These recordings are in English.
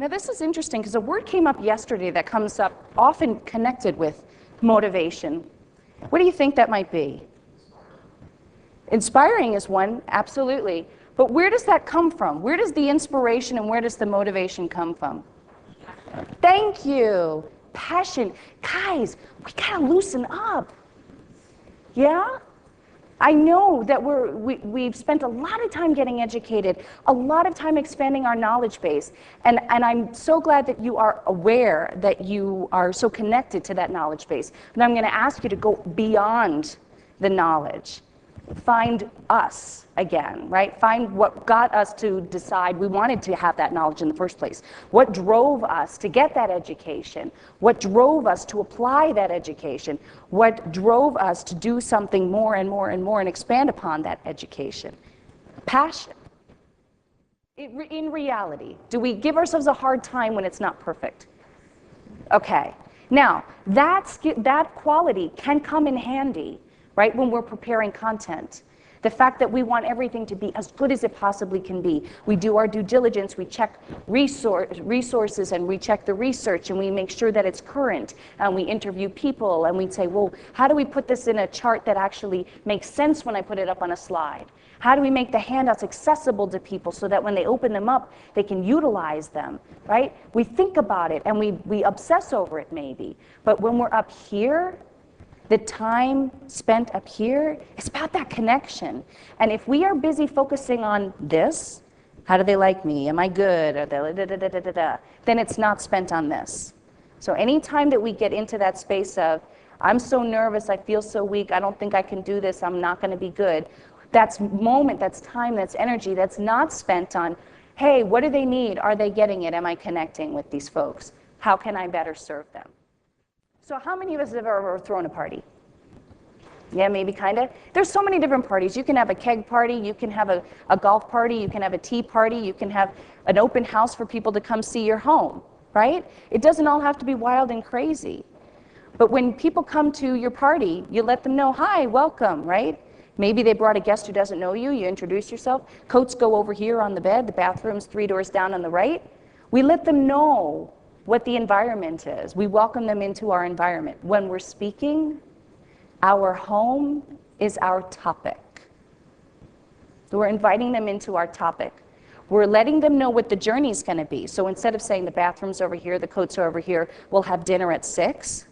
Now this is interesting because a word came up yesterday that comes up often connected with motivation. What do you think that might be? Inspiring is one, absolutely. But where does that come from? Where does the inspiration and where does the motivation come from? Thank you. Passion. Guys, we gotta loosen up. Yeah? I know that we've spent a lot of time getting educated, a lot of time expanding our knowledge base, and I'm so glad that you are aware that you are so connected to that knowledge base. But I'm going to ask you to go beyond the knowledge. Find us again, right? Find what got us to decide we wanted to have that knowledge in the first place. What drove us to get that education? What drove us to apply that education? What drove us to do something more and more and more and expand upon that education? Passion. In reality, do we give ourselves a hard time when it's not perfect? Okay. Now, that quality can come in handy, right, when we're preparing content. The fact that we want everything to be as good as it possibly can be. We do our due diligence, we check resources, and we check the research, and we make sure that it's current, and we interview people, and we say, well, how do we put this in a chart that actually makes sense when I put it up on a slide? How do we make the handouts accessible to people so that when they open them up, they can utilize them, right? We think about it, and we obsess over it maybe. But when we're up here, the time spent up here is about that connection. And if we are busy focusing on this, how do they like me? Am I good? Then it's not spent on this. So anytime that we get into that space of, I'm so nervous, I feel so weak, I don't think I can do this, I'm not going to be good. That's moment, that's time, that's energy, that's not spent on, hey, what do they need? Are they getting it? Am I connecting with these folks? How can I better serve them? So how many of us have ever thrown a party? Yeah, maybe, kind of. There's so many different parties. You can have a keg party, you can have a golf party, you can have a tea party, you can have an open house for people to come see your home, right? It doesn't all have to be wild and crazy. But when people come to your party, you let them know, hi, welcome, right? Maybe they brought a guest who doesn't know you, you introduce yourself. Coats go over here on the bed, the bathroom's 3 doors down on the right. We let them know what the environment is. We welcome them into our environment. When we're speaking, our home is our topic. We're inviting them into our topic. We're letting them know what the journey's going to be. So instead of saying the bathroom's over here, the coats are over here, we'll have dinner at 6.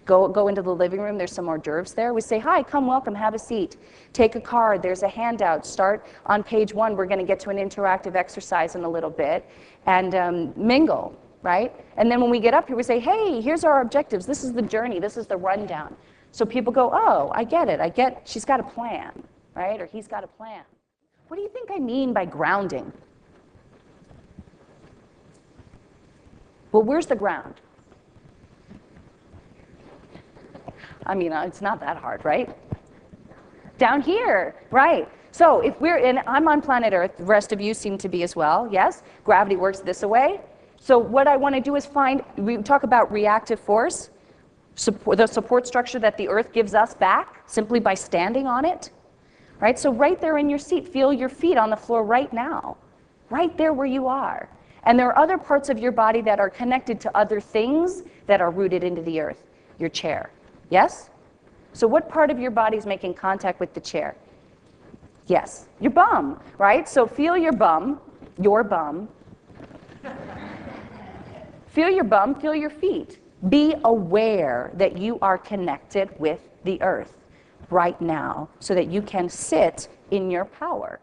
Go into the living room, there's some hors d'oeuvres there. We say, hi, come, welcome, have a seat. Take a card, there's a handout. Start on page 1. We're going to get to an interactive exercise in a little bit. And mingle. Right? And then when we get up here, we say, hey, here's our objectives. This is the journey. This is the rundown. So people go, oh, I get it. She's got a plan, right? Or he's got a plan. What do you think I mean by grounding? Well, where's the ground? I mean, it's not that hard, right? Down here, right. So if and I'm on planet Earth, the rest of you seem to be as well, yes? Gravity works this way. So what I want to do is we talk about reactive force, the support structure that the Earth gives us back simply by standing on it, right? So right there in your seat, feel your feet on the floor right now, right there where you are. And there are other parts of your body that are connected to other things that are rooted into the Earth. Your chair, yes? So what part of your body is making contact with the chair? Yes, your bum, right? So feel your bum. Feel your bum, feel your feet. Be aware that you are connected with the Earth right now so that you can sit in your power.